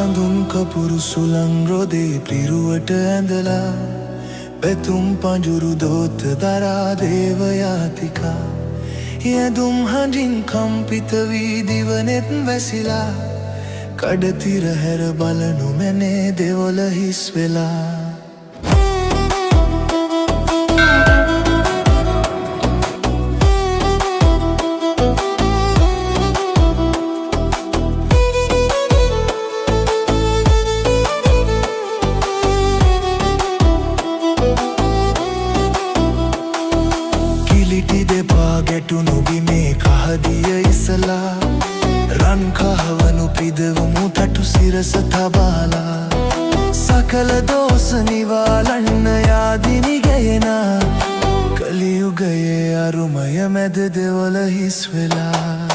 හඳුන් කපුරු සුළං රොදේ පිරුවට ඇඳලා පැතුම් පඳුරු දෝත දරා දේවයාතිකා යදුම් හඬින් කම්පිත වී දිවනෙත් වැසිලා කඩතිර හැර බලනු මැනේ දෙවොල හිස් වෙලා ගැටුණු බිමේ කහදිය ඉසලා රන් කහවනු පිදවමු තටු සිරස තබාලා සකල දෝෂ නිවාලන්න යාදිනි ගයනා කලියුගයේ අරුමය මැද දෙවොල හිස් වෙලා